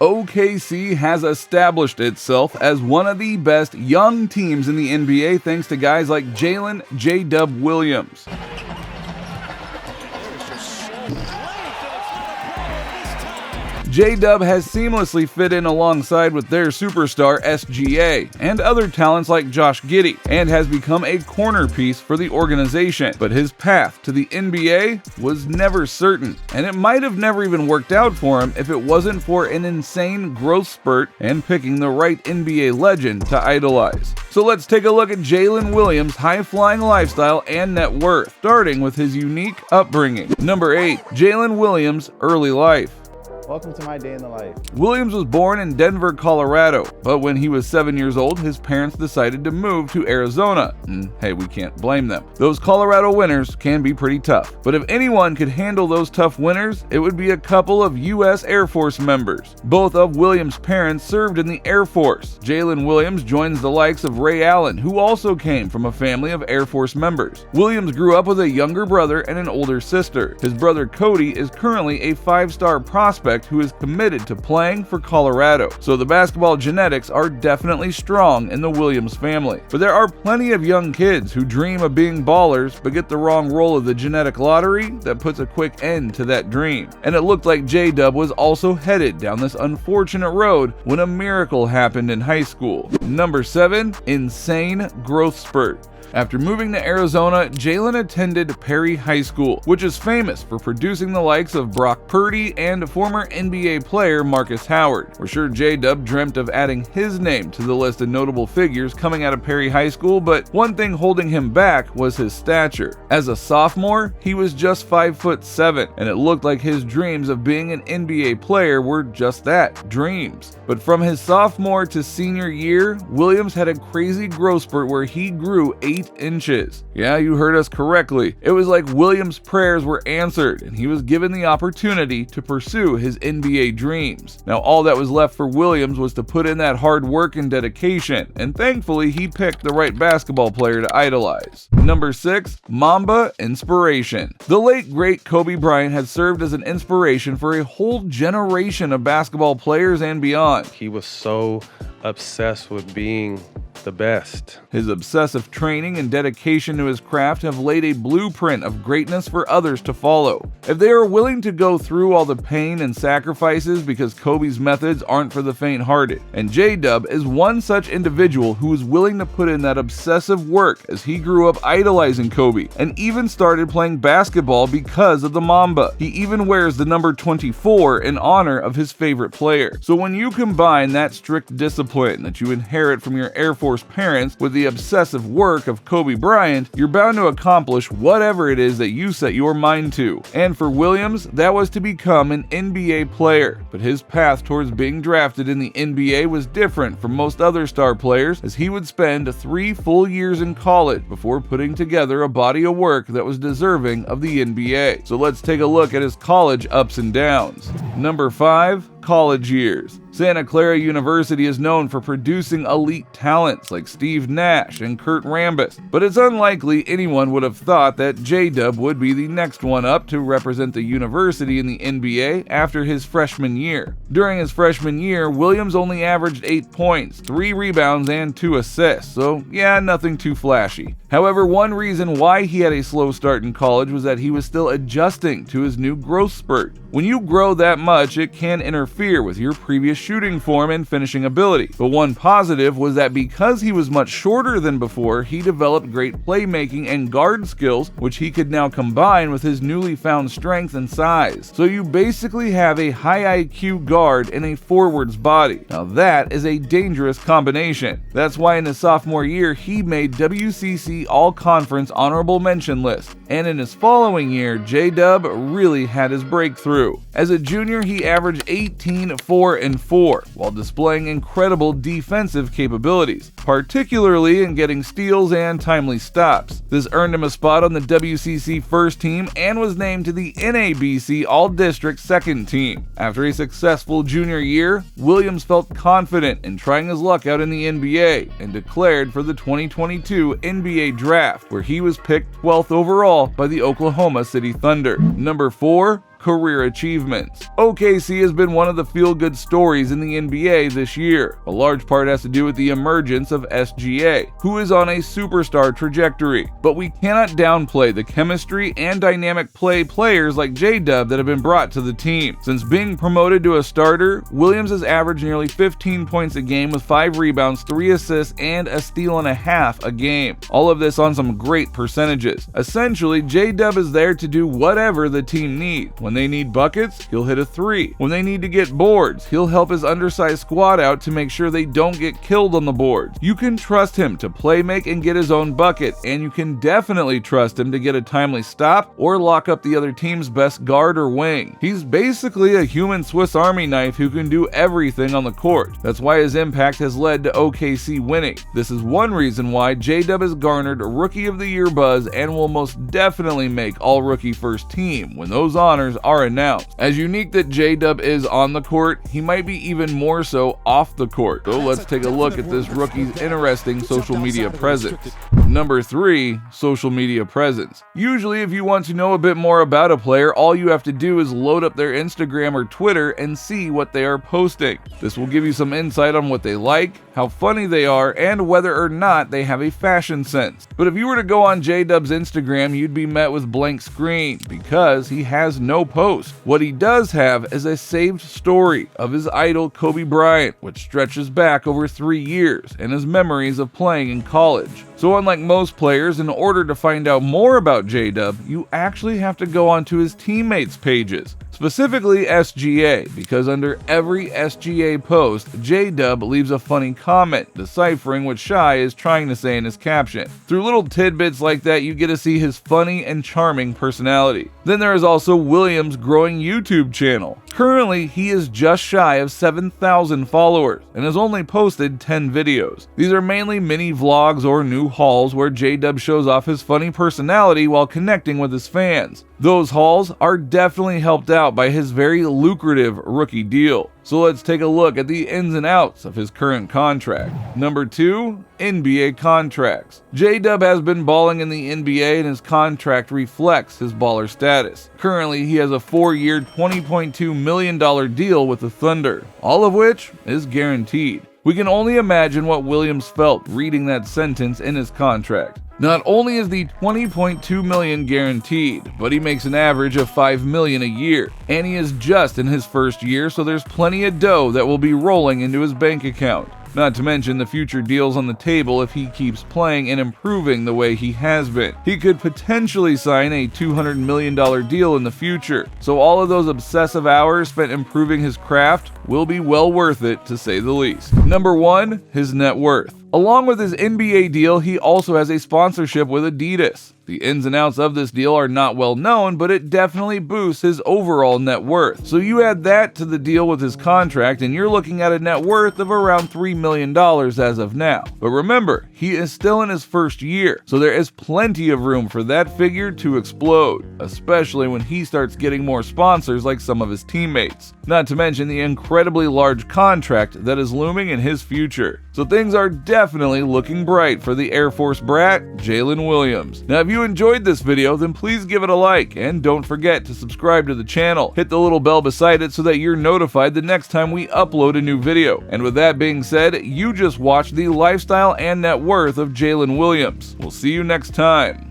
OKC has established itself as one of the best young teams in the NBA thanks to guys like Jalen JDub Williams. JDub has seamlessly fit in alongside with their superstar SGA and other talents like Josh Giddey, and has become a corner piece for the organization. But his path to the NBA was never certain, and it might have never even worked out for him if it wasn't for an insane growth spurt and picking the right NBA legend to idolize. So let's take a look at Jalen Williams' high-flying lifestyle and net worth, starting with his unique upbringing. Number 8. Jalen Williams' early life. Welcome to my day in the life. Williams was born in Denver, Colorado, but when he was 7 years old, his parents decided to move to Arizona. And hey, we can't blame them. Those Colorado winters can be pretty tough. But if anyone could handle those tough winters, it would be a couple of U.S. Air Force members. Both of Williams' parents served in the Air Force. Jalen Williams joins the likes of Ray Allen, who also came from a family of Air Force members. Williams grew up with a younger brother and an older sister. His brother Cody is currently a 5-star prospect who is committed to playing for Colorado. So the basketball genetics are definitely strong in the Williams family. But there are plenty of young kids who dream of being ballers but get the wrong roll of the genetic lottery that puts a quick end to that dream. And it looked like JDub was also headed down this unfortunate road when a miracle happened in high school. Number 7. Insane growth spurt. After moving to Arizona, Jalen attended Perry High School, which is famous for producing the likes of Brock Purdy and former NBA player Marcus Howard. We're sure JDub dreamt of adding his name to the list of notable figures coming out of Perry High School, but one thing holding him back was his stature. As a sophomore, he was just 5'7", and it looked like his dreams of being an NBA player were just that, dreams. But from his sophomore to senior year, Williams had a crazy growth spurt where he grew 8 inches. Yeah, you heard us correctly. It was like Williams' prayers were answered, and he was given the opportunity to pursue his NBA dreams. Now, all that was left for Williams was to put in that hard work and dedication, and thankfully he picked the right basketball player to idolize. Number 6. Mamba Inspiration. The late great Kobe Bryant had served as an inspiration for a whole generation of basketball players and beyond. He was so obsessed with being the best. His obsessive training and dedication to his craft have laid a blueprint of greatness for others to follow. If they are willing to go through all the pain and sacrifices, because Kobe's methods aren't for the faint-hearted. And JDub is one such individual who is willing to put in that obsessive work as he grew up idolizing Kobe and even started playing basketball because of the Mamba. He even wears the number 24 in honor of his favorite player. So when you combine that strict discipline that you inherit from your Air Force parents with the obsessive work of Kobe Bryant, you're bound to accomplish whatever it is that you set your mind to. And for Williams, that was to become an NBA player. But his path towards being drafted in the NBA was different from most other star players, as he would spend 3 full years in college before putting together a body of work that was deserving of the NBA. So let's take a look at his college ups and downs. Number 5. College years. Santa Clara University is known for producing elite talents like Steve Nash and Kurt Rambis, but it's unlikely anyone would have thought that JDub would be the next one up to represent the university in the NBA after his freshman year. During his freshman year, Williams only averaged 8 points, 3 rebounds, and 2 assists, so yeah, nothing too flashy. However, one reason why he had a slow start in college was that he was still adjusting to his new growth spurt. When you grow that much, it can interfere with your previous shooting form and finishing ability. But one positive was that because he was much shorter than before, he developed great playmaking and guard skills, which he could now combine with his newly found strength and size. So you basically have a high IQ guard in a forward's body. Now that is a dangerous combination. That's why in his sophomore year, he made WCC All-Conference honorable mention list. And in his following year, JDub really had his breakthrough. As a junior, he averaged 18, 4, and 4, while displaying incredible defensive capabilities, particularly in getting steals and timely stops. This earned him a spot on the WCC first team and was named to the NABC All-District second team. After a successful junior year, Williams felt confident in trying his luck out in the NBA and declared for the 2022 NBA Draft, where he was picked 12th overall by the Oklahoma City Thunder. Number 4. career achievements. OKC has been one of the feel-good stories in the NBA this year. A large part has to do with the emergence of SGA, who is on a superstar trajectory. But we cannot downplay the chemistry and dynamic players like JDub that have been brought to the team. Since being promoted to a starter, Williams has averaged nearly 15 points a game with 5 rebounds, 3 assists, and a steal and a half a game. All of this on some great percentages. Essentially, JDub is there to do whatever the team needs. When they need buckets, he'll hit a 3. When they need to get boards, he'll help his undersized squad out to make sure they don't get killed on the boards. You can trust him to play make and get his own bucket, and you can definitely trust him to get a timely stop or lock up the other team's best guard or wing. He's basically a human Swiss Army knife who can do everything on the court. That's why his impact has led to OKC winning. This is one reason why JDub has garnered Rookie of the Year buzz and will most definitely make All-Rookie First Team when those honors are announced. As unique that JDub is on the court, he might be even more so off the court. So let's take a look at this rookie's interesting social media presence. Number 3, social media presence. Usually, if you want to know a bit more about a player, all you have to do is load up their Instagram or Twitter and see what they are posting. This will give you some insight on what they like, how funny they are, and whether or not they have a fashion sense. But if you were to go on JDub's Instagram, you'd be met with blank screen because he has no post. What he does have is a saved story of his idol Kobe Bryant, which stretches back over 3 years, and his memories of playing in college. So unlike most players, in order to find out more about JDub, you actually have to go onto his teammates' pages. Specifically SGA, because under every SGA post, JDub leaves a funny comment, deciphering what Shy is trying to say in his caption. Through little tidbits like that, you get to see his funny and charming personality. Then there is also Williams' growing YouTube channel. Currently, he is just shy of 7,000 followers and has only posted 10 videos. These are mainly mini vlogs or new hauls where JDub shows off his funny personality while connecting with his fans. Those hauls are definitely helped out by his very lucrative rookie deal. So let's take a look at the ins and outs of his current contract. Number 2, NBA contracts. JDub has been balling in the NBA and his contract reflects his baller status. Currently, he has a 4-year, $20.2 million deal with the Thunder, all of which is guaranteed. We can only imagine what Williams felt reading that sentence in his contract. Not only is the $20.2 million guaranteed, but he makes an average of $5 million a year, and he is just in his first year, so there's plenty of dough that will be rolling into his bank account. Not to mention the future deals on the table if he keeps playing and improving the way he has been. He could potentially sign a $200 million deal in the future, so all of those obsessive hours spent improving his craft will be well worth it, to say the least. Number 1, his net worth. Along with his NBA deal, he also has a sponsorship with Adidas. The ins and outs of this deal are not well known, but it definitely boosts his overall net worth. So you add that to the deal with his contract, and you're looking at a net worth of around $3 million as of now. But remember, he is still in his first year, so there is plenty of room for that figure to explode, especially when he starts getting more sponsors like some of his teammates. Not to mention the incredibly large contract that is looming in his future. So things are definitely looking bright for the Air Force brat, Jalen Williams. Now if you enjoyed this video, then please give it a like, and don't forget to subscribe to the channel. Hit the little bell beside it so that you're notified the next time we upload a new video. And with that being said, you just watched the lifestyle and net worth of Jalen Williams. We'll see you next time.